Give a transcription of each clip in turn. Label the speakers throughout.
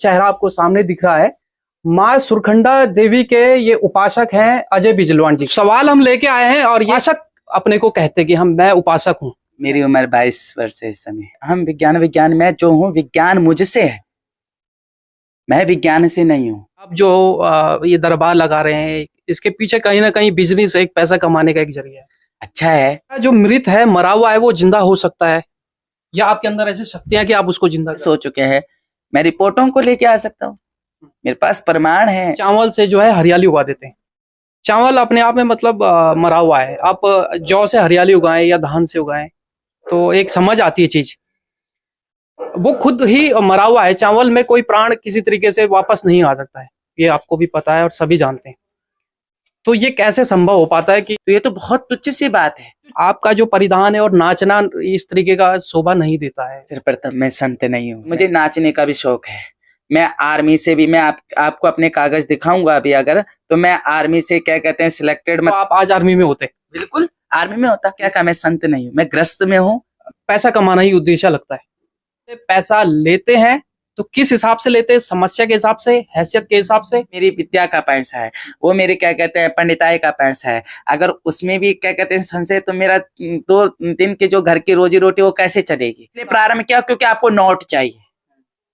Speaker 1: चेहरा आपको सामने दिख रहा है, माँ सुरखंडा देवी के ये उपासक हैं अजय बिजलवान जी। सवाल हम लेके आए हैं और ये उपासक अपने को कहते कि मैं उपासक हूँ।
Speaker 2: मेरी उम्र 22 वर्ष है इस समय। हम विज्ञान मैं जो हूँ, विज्ञान मुझसे है, मैं विज्ञान से नहीं हूँ।
Speaker 1: अब जो ये दरबार लगा रहे हैं, इसके पीछे कहीं ना कहीं बिजनेस, एक पैसा कमाने का एक जरिया है।
Speaker 2: अच्छा है।
Speaker 1: जो मृत है, मरा हुआ है, वो जिंदा हो सकता है, या आपके अंदर ऐसी शक्तियां कि आप उसको जिंदा
Speaker 2: सो चुके हैं। मैं रिपोर्टों को लेके आ सकता हूँ, मेरे पास प्रमाण है।
Speaker 1: चावल से जो है हरियाली उगा देते हैं। चावल अपने आप में मतलब मरा हुआ है। आप जौ से हरियाली उगाएं या धान से उगाएं तो एक समझ आती है चीज। वो खुद ही मरा हुआ है। चावल में कोई प्राण किसी तरीके से वापस नहीं आ सकता है, ये आपको भी पता है और सभी जानते हैं। तो ये कैसे संभव हो पाता है कि
Speaker 2: तो ये तो बहुत तुच्छ सी बात है।
Speaker 1: आपका जो परिधान है और नाचना इस तरीके का शोभा नहीं देता है।
Speaker 2: फिर प्रथम मैं संत नहीं हूँ, मुझे नाचने का भी शौक है। मैं आर्मी से भी, मैं आपको अपने कागज दिखाऊंगा अभी अगर, तो मैं आर्मी से क्या कहते हैं सिलेक्टेड।
Speaker 1: तो आप आज आर्मी में होते?
Speaker 2: बिल्कुल आर्मी में होता। क्या कहा, मैं संत नहीं हूँ, मैं ग्रस्त में हूँ।
Speaker 1: पैसा कमाना ही उद्देश्य लगता है। पैसा लेते हैं तो किस हिसाब से लेते हैं? समस्या के हिसाब से, हैसियत के हिसाब से?
Speaker 2: मेरी विद्या का पैसा है, वो मेरे क्या कहते हैं पंडिताई का पैसा है। अगर उसमें भी क्या कहते हैं संशय, तो मेरा 2 दिन की जो घर की रोजी रोटी वो कैसे चलेगी। इसलिए प्रारंभ किया क्योंकि आपको नोट चाहिए,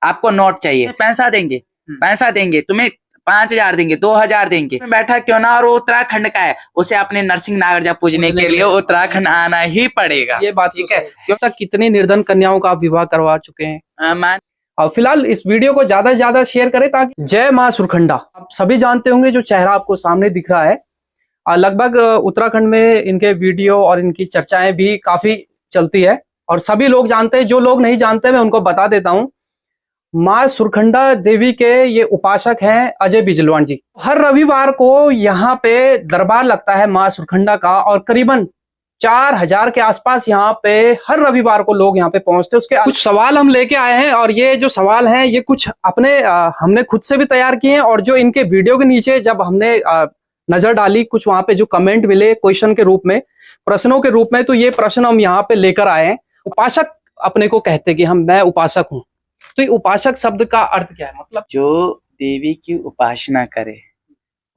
Speaker 2: आपको नोट चाहिए। पैसा देंगे, पैसा देंगे तुम्हें, 5,000 देंगे, 2,000 देंगे, बैठा क्यों ना। और वो उत्तराखंड का है, उसे अपने नरसिंह नागरजा पूजने के लिए उत्तराखंड आना ही पड़ेगा।
Speaker 1: ये बात ठीक है। अब तक कितनी निर्धन कन्याओं का आप विवाह करवा चुके हैं? और फिलहाल इस वीडियो को ज्यादा से ज्यादा शेयर करें ताकि जय माँ सुरखंडा। आप सभी जानते होंगे, जो चेहरा आपको सामने दिख रहा है, लगभग उत्तराखंड में इनके वीडियो और इनकी चर्चाएं भी काफी चलती है और सभी लोग जानते हैं। जो लोग नहीं जानते मैं उनको बता देता हूँ। माँ सुरखंडा देवी के ये उपासक हैं अजय बिजलवान जी। हर रविवार को यहाँ पे दरबार लगता है माँ सुरखंडा का, और करीबन 4,000 के आसपास यहाँ पे हर रविवार को लोग यहाँ पे पहुंचते हैं। उसके कुछ सवाल हम लेके आए हैं और ये जो सवाल हैं ये कुछ अपने हमने खुद से भी तैयार किए हैं, और जो इनके वीडियो के नीचे जब हमने नजर डाली, कुछ वहां पे जो कमेंट मिले क्वेश्चन के रूप में, प्रश्नों के रूप में, तो ये प्रश्न हम यहाँ पे लेकर आए हैं। उपासक अपने को कहते कि मैं उपासक हूँ। तो ये उपासक शब्द का अर्थ क्या है? मतलब
Speaker 2: जो देवी की उपासना करे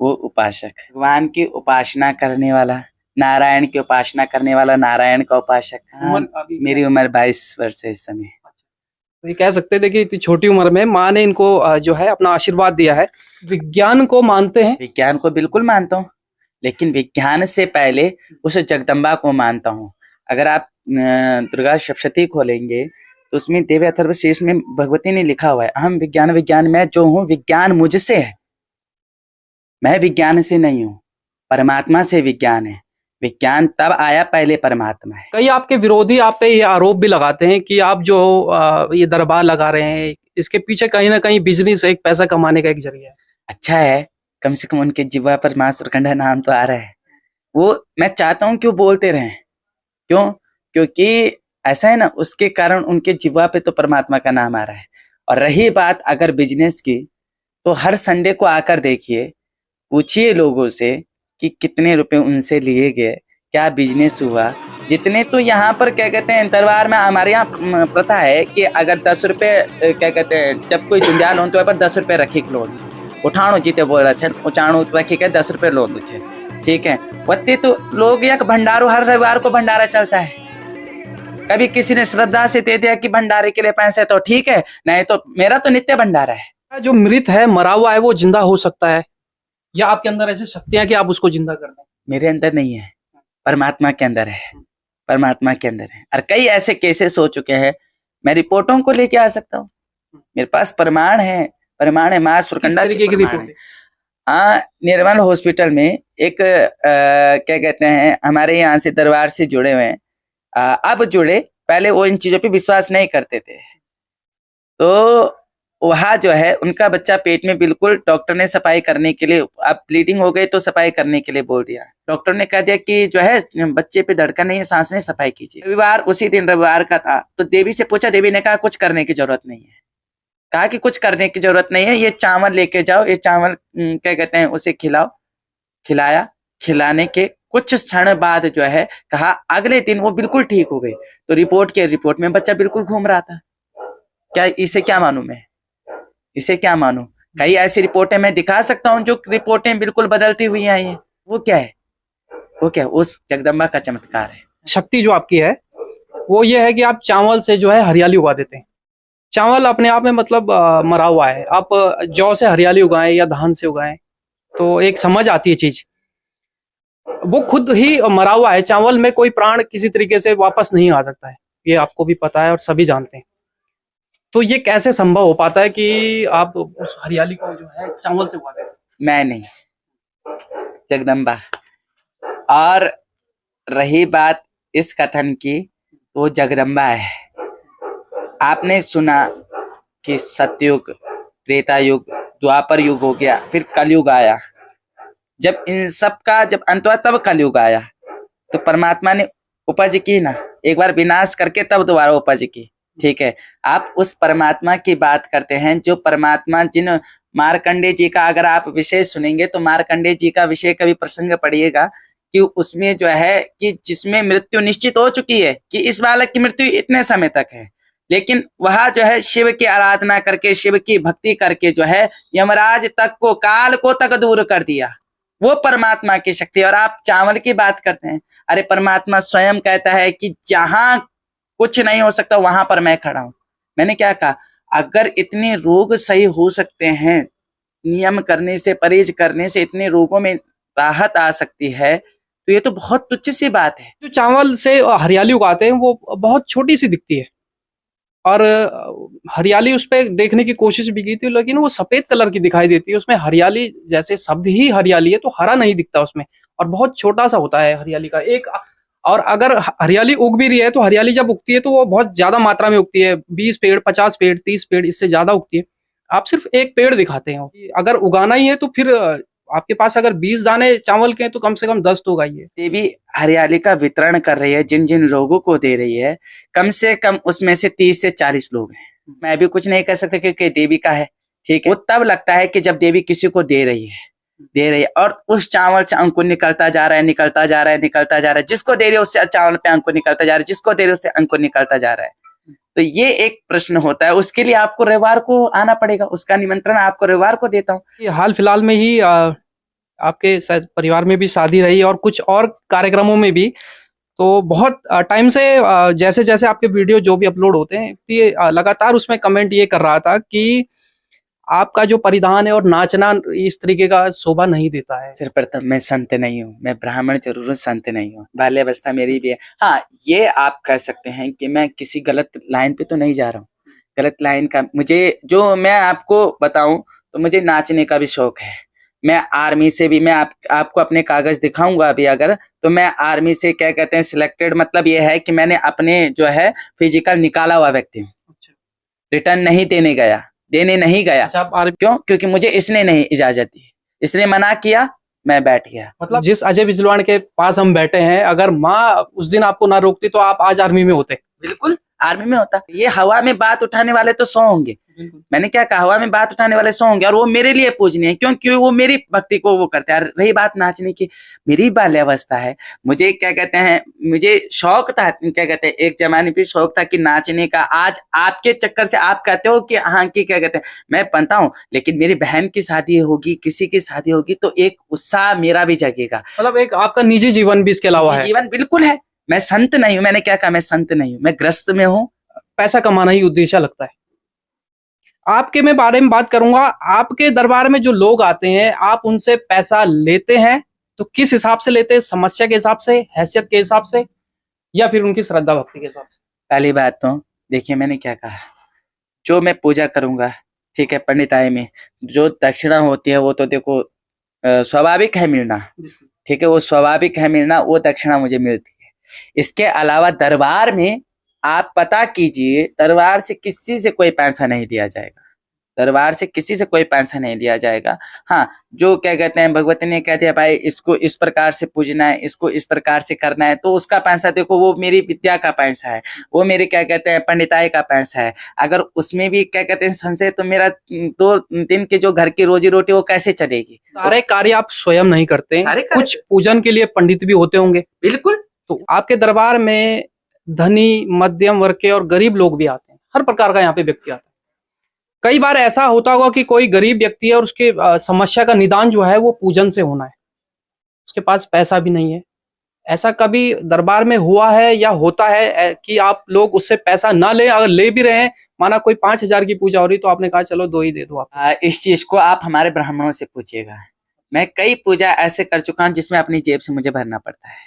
Speaker 2: वो उपासक। भगवान की उपासना करने वाला, नारायण की उपासना करने वाला नारायण का उपासक। मेरी उम्र 22 वर्ष है इस समय।
Speaker 1: तो ये कह सकते थे कि इतनी छोटी उम्र में माँ ने इनको जो है अपना आशीर्वाद दिया है। विज्ञान को मानते हैं?
Speaker 2: विज्ञान को बिल्कुल मानता हूँ, लेकिन विज्ञान से पहले उस जगदम्बा को मानता हूँ। अगर आप दुर्गा सप्तशती खोलेंगे तो उसमें देव अथर्वशीर्ष में भगवती ने लिखा हुआ है, हम विज्ञान मैं जो हूँ, विज्ञान मुझसे है, मैं विज्ञान से नहीं हूँ, परमात्मा से विज्ञान है। विज्ञान तब आया, पहले परमात्मा है।
Speaker 1: कई आपके विरोधी आप पे ये आरोप भी लगाते हैं कि आप जो ये दरबार लगा रहे हैं, इसके पीछे कहीं ना कहीं बिजनेस, एक पैसा कमाने का एक जरिया है।
Speaker 2: अच्छा है, कम से कम उनके जिह्वा पर माँ सुरखंडा नाम तो आ रहा है। वो मैं चाहता हूँ क्यों बोलते रहें। क्यों? क्योंकि ऐसा है ना, उसके कारण उनके जिह्वा पे तो परमात्मा का नाम आ रहा है। और रही बात अगर बिजनेस की, तो हर संडे को आकर देखिए, पूछिए लोगों से कि कितने रुपए उनसे लिए गए, क्या बिजनेस हुआ। जितने तो यहाँ पर क्या कहते हैं दरबार में हमारे यहाँ प्रथा है कि अगर 10 रुपए क्या कहते हैं, जब कोई जुंडिया लोन तो पर 10 रुपए रखी लोन उठाणो जीते बोल रहा है, उचाणो रखी के 10 रुपए लोन छे, ठीक है। वत्ते तो लोग एक भंडारो, हर रविवार को भंडारा चलता है। कभी किसी ने श्रद्धा से दे दिया कि भंडारे के लिए पैसे, तो ठीक है, नहीं तो मेरा तो नित्य भंडारा है।
Speaker 1: जो मृत है, मरा हुआ है, वो जिंदा हो सकता है, या आपके अंदर ऐसी शक्तियां कि आप उसको जिंदा कर दें?
Speaker 2: मेरे अंदर नहीं है, परमात्मा के अंदर है, परमात्मा के अंदर है। और कई ऐसे केसेस हो चुके हैं, मैं रिपोर्टों को लेके आ सकता हूँ, मेरे पास प्रमाण है, प्रमाण है। माँ सुरखंडा की रिपोर्ट। हाँ, निर्मल हॉस्पिटल में एक क्या कहते हैं, हमारे यहाँ से दरबार से जुड़े हुए हैं, अब जुड़े, पहले वो इन चीजों पे विश्वास नहीं करते थे। तो वहाँ जो है उनका बच्चा पेट में, बिल्कुल डॉक्टर ने सफाई करने के लिए, अब ब्लीडिंग हो गई तो सफाई करने के लिए बोल दिया। डॉक्टर ने कह दिया कि जो है बच्चे पे धड़कन नहीं है, सांस नहीं, सफाई कीजिए। रविवार, उसी दिन रविवार का था, तो देवी से पूछा, देवी ने कहा कुछ करने की जरूरत नहीं है। कहा कि कुछ करने की जरूरत नहीं है, ये चावल लेके जाओ, ये चावल क्या कहते हैं उसे खिलाओ। खिलाया, खिलाने के कुछ क्षण बाद जो है कहा, अगले दिन वो बिल्कुल ठीक हो गई। तो रिपोर्ट में बच्चा बिल्कुल घूम रहा था। क्या इसे क्या मालूम है? इसे क्या मानूं? कई ऐसी रिपोर्टें मैं दिखा सकता हूँ जो रिपोर्टें बिल्कुल बदलती हुई आई हैं। वो क्या है? वो क्या? उस जगदम्बा का चमत्कार है।
Speaker 1: शक्ति जो आपकी है वो ये है कि आप चावल से जो है हरियाली उगा देते हैं। चावल अपने आप में मतलब मरा हुआ है। आप जौ से हरियाली उगाएं या धान से उगाएं तो एक समझ आती है चीज। वो खुद ही मरा हुआ है। चावल में कोई प्राण किसी तरीके से वापस नहीं आ सकता है, ये आपको भी पता है और सभी जानते हैं। तो ये कैसे संभव हो पाता है कि आप उस हरियाली को जो है चावल से उगा दें?
Speaker 2: मैं नहीं, जगदम्बा। और रही बात इस कथन की, तो जगदम्बा है। आपने सुना कि सतयुग, त्रेता युग, द्वापर युग हो गया, फिर कलयुग आया। जब इन सब का जब अंत हुआ तब कलयुग आया, तो परमात्मा ने उपज की ना, एक बार विनाश करके तब दोबारा उपज की। ठीक है, आप उस परमात्मा की बात करते हैं जो परमात्मा, जिन मार्कंडे जी का अगर आप विषय सुनेंगे तो मार्कंडे जी का विषय कभी प्रसंग पढ़िएगा कि उसमें जो है कि जिसमें मृत्यु निश्चित हो चुकी है कि इस बालक की मृत्यु इतने समय तक है, लेकिन वह जो है शिव की आराधना करके, शिव की भक्ति करके जो है यमराज तक को, काल को तक दूर कर दिया। वो परमात्मा की शक्ति। और आप चावल की बात करते हैं, अरे परमात्मा स्वयं कहता है कि जहां कुछ नहीं हो सकता वहां पर मैं खड़ा हूं। मैंने क्या कहा? अगर इतने रोग सही हो सकते हैं, नियम करने से, परहेज करने से इतने रोगों में राहत आ सकती है, तो ये तो बहुत तुच्छ सी बात है।
Speaker 1: जो चावल से हरियाली उगाते हैं वो बहुत छोटी सी दिखती है और हरियाली उस पर देखने की कोशिश भी की थी, लेकिन वो सफेद कलर की दिखाई देती है। उसमें हरियाली जैसे शब्द ही हरियाली है तो हरा नहीं दिखता उसमें, और बहुत छोटा सा होता है हरियाली का एक। और अगर हरियाली उग भी रही है तो हरियाली जब उगती है तो वो बहुत ज्यादा मात्रा में उगती है, 20 पेड़, 50 पेड़, 30 पेड़, इससे ज्यादा उगती है। आप सिर्फ एक पेड़ दिखाते हैं। अगर उगाना ही है तो फिर आपके पास अगर 20 दाने चावल के हैं तो कम से कम 10 तो उगाइए।
Speaker 2: देवी हरियाली का वितरण कर रही है, जिन जिन लोगों को दे रही है, कम से कम उसमें से 30 से 40 लोग हैं। मैं भी कुछ नहीं कह सकता क्योंकि देवी का है। ठीक है, वो तब लगता है कि जब देवी किसी को दे रही है और उस चावल से अंकुर निकलता जा रहा है, निकलता जा रहा है, निकलता जा रहा है। जिसको दे रही है उससे चावल पे अंकुर निकलता जा रहा है, जिसको दे रही है उससे अंकुर निकलता जा रहा है। तो ये एक प्रश्न होता है, उसके लिए आपको रविवार को आना पड़ेगा। उसका निमंत्रण आपको रविवार को देता हूँ।
Speaker 1: हाल फिलहाल में ही आपके शायद परिवार में भी शादी रही और कुछ और कार्यक्रमों में भी, तो बहुत टाइम से जैसे जैसे आपके वीडियो जो भी अपलोड होते हैं, ये लगातार उसमें कमेंट ये कर रहा था कि आपका जो परिधान है और नाचना इस तरीके का शोभा नहीं देता है।
Speaker 2: सर्वप्रथम मैं संत नहीं हूँ, मैं ब्राह्मण जरूर हूँ, संत नहीं हूँ। बाल्यावस्था मेरी भी है। हाँ, ये आप कह सकते हैं कि मैं किसी गलत लाइन पे तो नहीं जा रहा हूँ। गलत लाइन का मुझे, जो मैं आपको बताऊं तो मुझे नाचने का भी शौक है। मैं आर्मी से भी, मैं आपको अपने कागज दिखाऊंगा अभी अगर, तो मैं आर्मी से क्या कहते हैं सिलेक्टेड, मतलब ये है कि मैंने अपने जो है फिजिकल निकाला हुआ व्यक्ति हूँ। रिटर्न नहीं देने नहीं गया। क्यों? क्योंकि मुझे इसने नहीं इजाजत दी, इसने मना किया, मैं बैठ गया।
Speaker 1: मतलब जिस अजय बिजलवाण के पास हम बैठे हैं, अगर माँ उस दिन आपको ना रोकती तो आप आज आर्मी में होते।
Speaker 2: बिल्कुल आर्मी में होता। ये हवा में बात उठाने वाले तो 100 होंगे। मैंने क्या कहा? हवा में बात उठाने वाले 100 होंगे और वो मेरे लिए पूजनीय है, क्योंकि वो मेरी भक्ति को वो करते हैं। रही बात नाचने की, मेरी बाल्यावस्था है, मुझे क्या कहते हैं, मुझे शौक था, क्या कहते हैं, एक जमाने पे शौक था कि नाचने का। आज आपके चक्कर से आप कहते हो कि हाँ की क्या कहते हैं मैं बनता हूँ, लेकिन मेरी बहन की शादी होगी, किसी की शादी होगी तो एक उत्साह मेरा भी जगेगा।
Speaker 1: मतलब एक आपका निजी जीवन भी इसके अलावा है।
Speaker 2: जीवन बिल्कुल है। मैं संत नहीं हूँ। मैंने क्या कहा? मैं संत नहीं हूँ, मैं ग्रस्त में हूँ।
Speaker 1: पैसा कमाना ही उद्देश्य लगता है। आपके मैं बारे में बात करूंगा, आपके दरबार में जो लोग आते हैं, आप उनसे पैसा लेते हैं तो किस हिसाब से लेते हैं? समस्या के हिसाब से, हैसियत के हिसाब से, या फिर उनकी श्रद्धा भक्ति के हिसाब से?
Speaker 2: पहली बात तो देखिए, मैंने क्या कहा, जो मैं पूजा करूंगा, ठीक है, पंडिताई में जो दक्षिणा होती है वो तो देखो स्वाभाविक है मिलना। ठीक है, वो स्वाभाविक है मिलना, वो दक्षिणा मुझे मिलती है। इसके अलावा दरबार में आप पता कीजिए, दरबार से किसी से कोई पैसा नहीं लिया जाएगा। दरबार से किसी से कोई पैसा नहीं लिया जाएगा। हाँ, जो क्या कहते हैं, भगवती ने कहते हैं भाई इसको इस प्रकार से पूजना है, इसको इस प्रकार से करना है, तो उसका पैसा देखो, वो मेरी विद्या का पैसा है, वो मेरे क्या कहते हैं पंडिताई का पैसा है। अगर उसमें भी क्या कहते हैं संशय, तो मेरा 2 दिन के जो घर की रोजी रोटी वो कैसे चलेगी?
Speaker 1: सारे कार्य आप स्वयं नहीं करते, कुछ पूजन के लिए पंडित भी होते होंगे।
Speaker 2: बिल्कुल।
Speaker 1: तो आपके दरबार में धनी, मध्यम वर्ग के और गरीब लोग भी आते हैं, हर प्रकार का यहाँ पे व्यक्ति आता है। कई बार ऐसा होता होगा कि कोई गरीब व्यक्ति है और उसके समस्या का निदान जो है वो पूजन से होना है, उसके पास पैसा भी नहीं है। ऐसा कभी दरबार में हुआ है या होता है कि आप लोग उससे पैसा ना ले, अगर ले भी रहे हैं, माना कोई 5,000 की पूजा हो रही तो आपने कहा चलो 2 ही दे दो आप?
Speaker 2: इस चीज को आप हमारे ब्राह्मणों से पूछिएगा। मैं कई पूजा ऐसे कर चुका हूँ जिसमें अपनी जेब से मुझे भरना पड़ता है,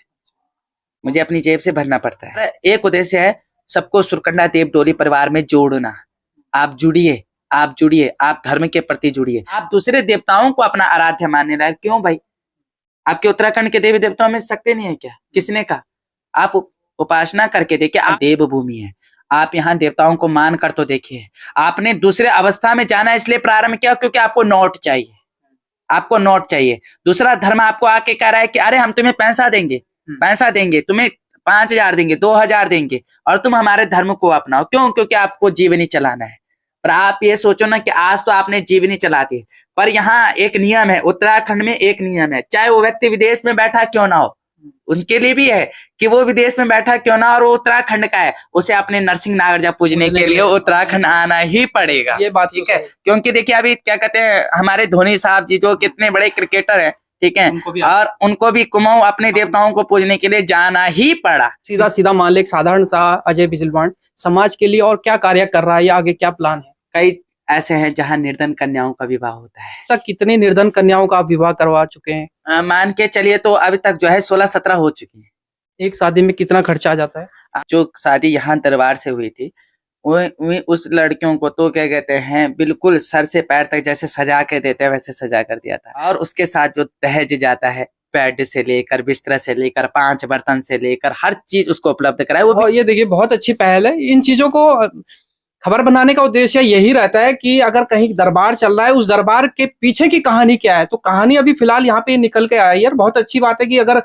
Speaker 2: मुझे अपनी जेब से भरना पड़ता है। एक उद्देश्य है सबको सुरकंडा देव डोली परिवार में जोड़ना। आप जुड़िए, आप जुड़िए, आप धर्म के प्रति जुड़िए। आप दूसरे देवताओं को अपना आराध्य मानने लगे, क्यों भाई? आपके उत्तराखंड के देवी देवताओं में शक्ति नहीं है क्या? किसने कहा? आप उपासना करके देखिए, आप देवभूमि है, आप यहाँ देवताओं को मान कर तो देखिए। आपने दूसरे अवस्था में जाना इसलिए प्रारंभ किया क्योंकि आपको नोट चाहिए, आपको नोट चाहिए। दूसरा धर्म आपको आके कह रहा है कि अरे हम तुम्हें पैसा देंगे, पैसा देंगे, तुम्हें 5,000 देंगे, 2,000 देंगे और तुम हमारे धर्म को अपनाओ। क्यों? क्योंकि आपको जीवनी चलाना है। पर आप ये सोचो ना कि आज तो आपने जीवनी चला दी, पर यहाँ एक नियम है, उत्तराखंड में एक नियम है, चाहे वो व्यक्ति विदेश में बैठा क्यों ना हो, उनके लिए भी है कि वो विदेश में बैठा क्यों ना और वो उत्तराखंड का है, उसे अपने नरसिंह नागरजा पूजने के लिए उत्तराखंड आना ही पड़ेगा।
Speaker 1: ये बात
Speaker 2: ठीक है, क्योंकि देखिए अभी क्या कहते हैं, हमारे धोनी साहब जी जो कितने बड़े क्रिकेटर हैं, ठीक है, और उनको भी कुमाऊं अपने देवताओं को पूजने के लिए जाना ही पड़ा।
Speaker 1: सीधा सीधा मान ले एक साधारण सा अजय बिजलवाण समाज के लिए और क्या कार्य कर रहा है या आगे क्या प्लान है?
Speaker 2: कई ऐसे हैं जहां निर्धन कन्याओं का विवाह होता है।
Speaker 1: तक कितनी निर्धन कन्याओं का आप विवाह करवा चुके हैं?
Speaker 2: मान के चलिए तो अभी तक जो है 16-17 हो चुकी है।
Speaker 1: एक शादी में कितना खर्चा आ जाता है?
Speaker 2: जो शादी यहाँ दरबार से हुई थी वो उस लड़कियों को तो क्या कहते हैं, बिल्कुल सर से पैर तक जैसे सजा के देते हैं वैसे सजा कर दिया था। और उसके साथ जो दहेज जाता है, बेड से लेकर, बिस्तर से लेकर, 5 बर्तन से लेकर हर चीज उसको उपलब्ध कराए। वो
Speaker 1: ये देखिए बहुत अच्छी पहल है। इन चीजों को खबर बनाने का उद्देश्य यही रहता है कि अगर कहीं दरबार चल रहा है, उस दरबार के पीछे की कहानी क्या है। तो कहानी अभी फिलहाल यहाँ पे निकल के आई है। बहुत अच्छी बात है कि अगर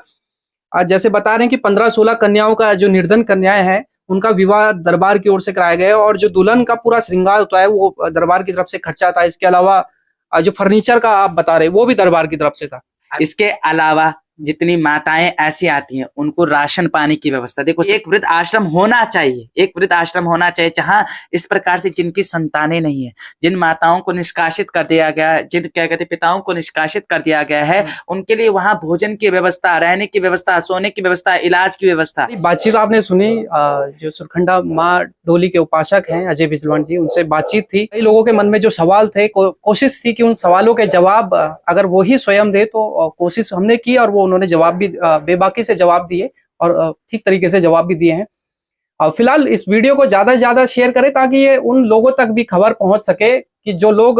Speaker 1: जैसे बता रहे हैं कि 15-16 कन्याओं का जो निर्धन कन्याएं हैं उनका विवाह दरबार की ओर से कराया गया और जो दुल्हन का पूरा श्रृंगार होता है वो दरबार की तरफ से खर्चा था। इसके अलावा जो फर्नीचर का आप बता रहे वो भी दरबार की तरफ से था।
Speaker 2: इसके अलावा जितनी माताएं ऐसी आती हैं उनको राशन पानी की व्यवस्था। देखो एक वृद्ध आश्रम होना चाहिए, एक वृद्ध आश्रम होना चाहिए जहां इस प्रकार से जिनकी संतानें नहीं है, जिन माताओं को निष्कासित कर दिया गया है, जिन क्या कहते पिताओं को निष्कासित कर दिया गया है, उनके लिए वहां भोजन की व्यवस्था, रहने की व्यवस्था, सोने की व्यवस्था, इलाज की व्यवस्था।
Speaker 1: बातचीत आपने सुनी, जो सुरखंडा माँ डोली के उपासक हैं अजय बिजलवाण जी, उनसे बातचीत थी। कई लोगों के मन में जो सवाल थे, कोशिश थी कि उन सवालों के जवाब अगर वो ही स्वयं दे तो कोशिश हमने की और वो उन्होंने जवाब भी बेबाकी से जवाब दिए और ठीक तरीके से जवाब भी दिए हैं। फिलहाल इस वीडियो को ज्यादा से ज्यादा शेयर करें ताकि ये उन लोगों तक भी खबर पहुंच सके कि जो लोग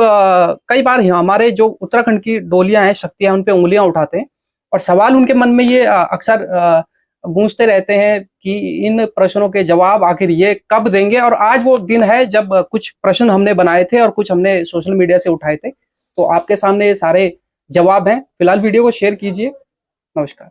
Speaker 1: कई बार हमारे जो उत्तराखंड की डोलियां हैं, शक्तियां, उन पे उंगलियां उठाते हैं और सवाल उनके मन में ये अक्सर गूंजते रहते हैं कि इन प्रश्नों के जवाब आखिर ये कब देंगे। और आज वो दिन है जब कुछ प्रश्न हमने बनाए थे और कुछ हमने सोशल मीडिया से उठाए थे, तो आपके सामने ये सारे जवाब हैं। फिलहाल वीडियो को शेयर कीजिए। नमस्कार।